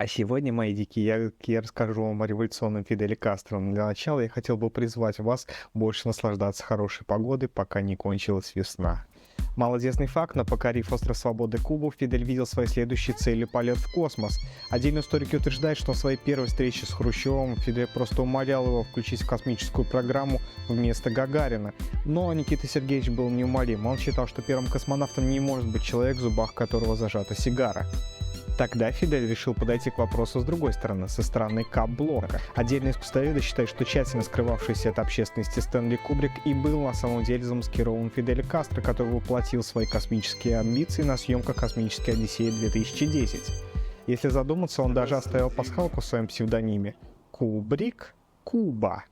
А сегодня, мои дикие ягодки, я расскажу вам о революционном Фиделе Кастро. Но для начала я хотел бы призвать вас больше наслаждаться хорошей погодой, пока не кончилась весна. Малоизвестный факт, но покорив остров Свободы Кубу, Фидель видел своей следующей целью полет в космос. Отдельные историки утверждают, что на своей первой встрече с Хрущевым Фидель просто умолял его включить в космическую программу вместо Гагарина. Но Никита Сергеевич был неумолим. Он считал, что первым космонавтом не может быть человек, в зубах которого зажата сигара. Тогда Фидель решил подойти к вопросу с другой стороны, со стороны Кап-блока. Отдельные искусствоведы считают, что тщательно скрывавшийся от общественности Стэнли Кубрик и был на самом деле замаскирован Фидель Кастро, который воплотил свои космические амбиции на съемках «Космической Одиссеи 2010». Если задуматься, он даже оставил пасхалку в своем псевдониме – Кубрик Куба.